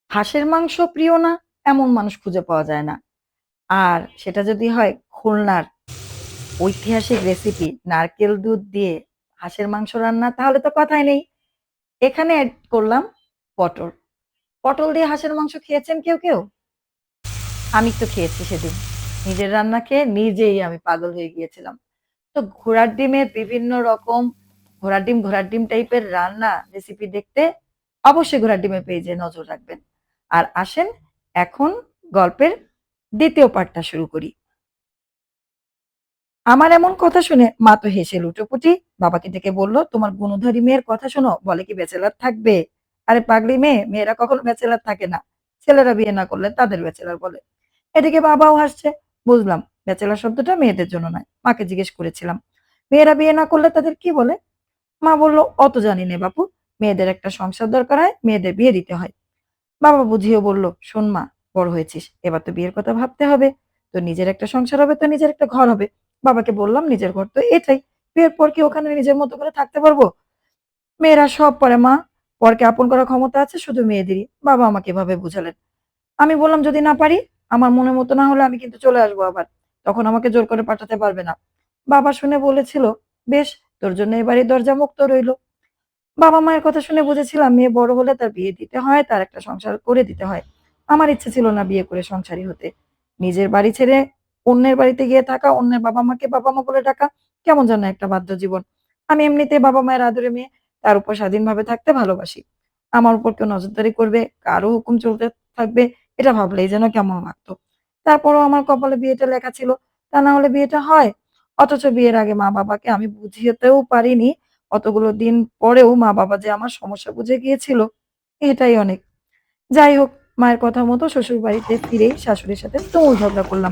হাঁসের মাংস প্রিয় না এমন মানুষ খুঁজে পাওয়া যায় না। আর সেটা যদি হয় খুলনার ঐতিহাসিক রেসিপি নারকেল দুধ দিয়ে হাঁসের মাংস রান্না তাহলে তো কথাই নেই। এখানে এড করলাম পটল। পটল দিয়ে হাঁসের মাংস খেয়েছেন কেউ? আমি তো খেয়েছি সেদিন। নিজের রান্না খেয়ে নিজেই আমি পাগল হয়ে গিয়েছিলাম। তো ঘোড়ার ডিমের বিভিন্ন রকম ঘোড়ার ডিম টাইপের রান্না রেসিপি দেখতে অবশ্যই ঘোড়ার ডিমের পেজে নজর রাখবেন। আর আসেন এখন গল্পের দ্বিতীয় পার্টটা শুরু করি। আমার এমন কথা শুনে মা তো হেসে লুটোপুটি বাবাকে ডেকে বলল, তোমার গুণধরী মেয়ের কথা শোনো, বলে কি ব্যাচেলার থাকবে? আরে পাগলি মেয়ে, মেয়েরা কখনো ব্যাচেলার থাকে না। ছেলেরা বিয়ে না করলে তাদের ব্যাচেলার বলে। এদিকে বাবাও হাসছে। বুঝলাম ব্যাচেলার শব্দটা মেয়েদের জন্য নয়। মাকে জিজ্ঞেস করেছিলাম, মেয়েরা বিয়ে না করলে তাদের কি বলে? মা বলল, অত জানি নে বাপু, মেয়েদের একটা সংসার দরকার হয়, মেয়েদের বিয়ে দিতে হয়। বাবা বুঝিয়ে বলল, শোন মা, বড় হয়েছিস, এবার তো বিয়ের কথা ভাবতে হবে। তো নিজের একটা সংসার হবে, তো নিজের একটা ঘর হবে। বাবাকে বললাম, নিজের ঘর তো এটাই, বিয়ের পর কি ওখানে নিজের মতো করে থাকতে পারবো? মেয়েরা সব পারে মা, পরকে আপন করার ক্ষমতা আছে শুধু মেয়েদেরই। বাবা আমাকে এভাবে বুঝালেন। আমি বললাম, যদি না পারি, আমার মনের মতো না হলে আমি কিন্তু চলে আসবো আবার। তখন আমাকে জোর করে পাঠাতে পারবে না। বাবা শুনে বলেছিল, বেশ, তোর জন্য এ বাড়ির দরজা মুক্ত রইল। বাবা-মায়ের কথা শুনে বুঝেছিলাম মেয়ে বড় হলে তার বিয়ে দিতে হয়, তার একটা সংসার করে দিতে হয়। আমার ইচ্ছে ছিল না বিয়ে করে সংসারী হতে। নিজের বাড়ি ছেড়ে অন্যের বাড়িতে গিয়ে থাকা, অন্যের বাবা-মাকে বাবা-মা বলে ডাকা, কেমন যেন একটা বাধ্য জীবন। আমি এমনিতেই বাবা-মায়ের আদরে মেয়ে, তার উপর স্বাধীনভাবে থাকতে ভালোবাসি। আমার উপর কেউ নজরদারি করবে, কারো হুকুম চলতে থাকবে, এটা ভাবলেই যেন কেমন লাগতো। তারপরেও আমার কপালে বিয়েটা লেখা ছিল, তা না হলে বিয়েটা হয়? অথচ বিয়ের আগে মা-বাবাকে আমি বুঝিয়েতেও পারিনি। অতগুলো দিন পরেও মা-বাবা যে আমার সমস্যা বুঝে গিয়েছিল, এটাই অনেক। যাই হোক, মায়ের কথা মতো শ্বশুরবাড়িতে ফিরেই শাশুড়ির সাথে তুমুল ঝগড়া করলাম।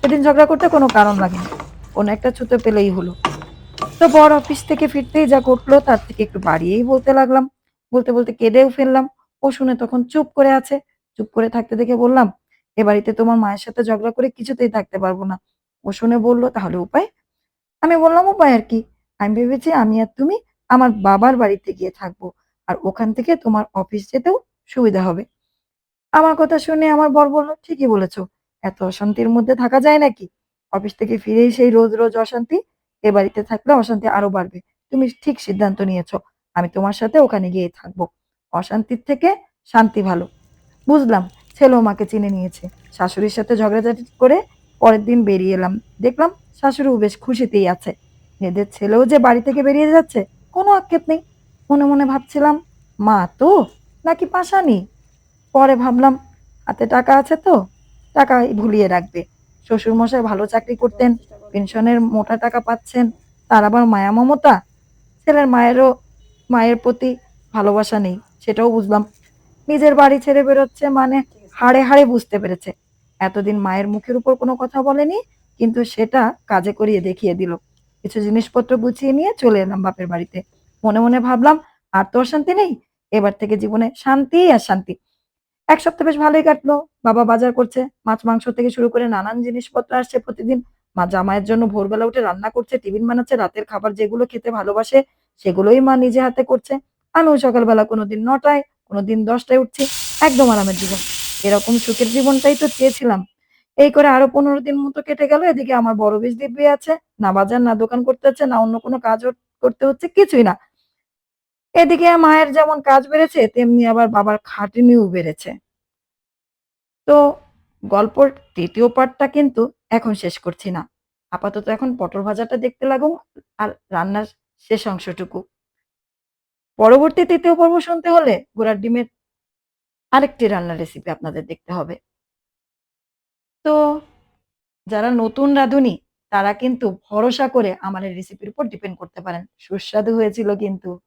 সেদিন ঝগড়া করতে কোনো কারণ লাগেনি। কোনো একটা ছুতো পেলেই হলো। তো বর অফিস থেকে ফিরতেই যা ঘটলো তার থেকে একটু বাড়িয়েই বলতে লাগলাম। বলতে কেঁদেও ফেললাম। ও শুনে তখন চুপ করে আছে। চুপ করে থাকতে দেখে বললাম, "এ বাড়িতে তোমার মায়ের সাথে ঝগড়া করে কিছুতেই থাকতে পারবো না।" ও শুনে বলল, "তাহলে উপায়?" আমি বললাম, "উপায় আর কি? আমি ভেবেছি আমি আর তুমি আমার বাবার বাড়িতে গিয়ে থাকবো। আর ওখান থেকে তোমার অফিস যেতেও সুবিধা হবে।" আমার কথা শুনে আমার বর বলল, "ঠিকই বলেছ। এত অশান্তির মধ্যে থাকা যায় নাকি? অফিস থেকে ফিরেই সেই রোজ অশান্তি। এ বাড়িতে থাকলে অশান্তি আরো বাড়বে। তুমি ঠিক সিদ্ধান্ত নিয়েছ। আমি তোমার সাথে ওখানে গিয়েই থাকবো। অশান্তির থেকে শান্তি ভালো।" বুঝলাম ছেলেও মাকে চিনে নিয়েছে। শাশুড়ির সাথে ঝগড়াঝাটি করে পরের দিন বেরিয়ে এলাম। দেখলাম শাশুড়িও বেশ খুশিতেই আছে। মেয়েদের ছেলেও যে বাড়ি থেকে বেরিয়ে যাচ্ছে, কোনো আক্ষেপ নেই। মনে ভাবছিলাম, মা তো নাকি পাশানি? পরে ভাবলাম, হাতে টাকা আছে তো, টাকাই ভুলিয়ে রাখবে। শ্বশুরমশাই ভালো চাকরি করতেন, পেনশনের মোটা টাকা পাচ্ছেন, তার আবার মায়া মমতা। ছেলের মায়ের প্রতি ভালোবাসা নেই, সেটাও বুঝলাম। নিজের বাড়ি ছেড়ে বেরোচ্ছে মানে হাড়ে বুঝতে পেরেছে। এতদিন মায়ের মুখের উপর কোনো কথা বলেনি, কিন্তু সেটা কাজে করিয়ে দেখিয়ে দিল। কিছু জিনিসপত্র গুছিয়ে নিয়ে চলে এলাম বাপের বাড়িতে। মনে ভাবলাম, আর তো অশান্তি নেই। এবার থেকে জীবনে শান্তি আর শান্তি। ১ সপ্তাহ বেশ ভালোই কাটলো। বাবা বাজার করছে। মাছ-মাংস থেকে শুরু করে নানান জিনিসপত্র আসছে প্রতিদিন। মা জামাইয়ের জন্য ভোরবেলা উঠে রান্না করছে, টিফিন বানাচ্ছে, রাতের খাবার যেগুলো খেতে ভালোবাসে, সেগুলোই মা নিজে হাতে করছে। আমিও সকালবেলা কোনোদিন ৯ টায়, কোনোদিন ১০ টায় উঠছি। একদম আরামের জীবন। এরকম সুখের জীবনটাই তো চেয়েছিলাম। এই করে আরো ১৫ দিন মতো কেটে গেল। এদিকে আমার বড় বেশ দিব্যি আছে। না বাজার, না দোকান করতে হচ্ছে, না অন্য কোনো কাজও করতে হচ্ছে, কিছুই না। এদিকে মায়ের যেমন কাজ বেড়েছে, তেমনি আবার বাবার খাটুনিও বেড়েছে। তো গল্পর ৩য় পার্টটা কিন্তু এখন শেষ করছি না। আপাতত এখন পটল ভাজাটা দেখতে লাগুন আর রান্নার শেষ অংশটুকু। পরবর্তী ৩য় পর্ব শুনতে হলে ঘোড়ার ডিমের আরেকটি রান্নার রেসিপি আপনাদের দেখতে হবে। তো যারা নতুন রাঁধুনি তারা কিন্তু ভরসা করে আমার এই রেসিপির উপর ডিপেন্ড করতে পারেন। সুস্বাদু হয়েছিল কিন্তু।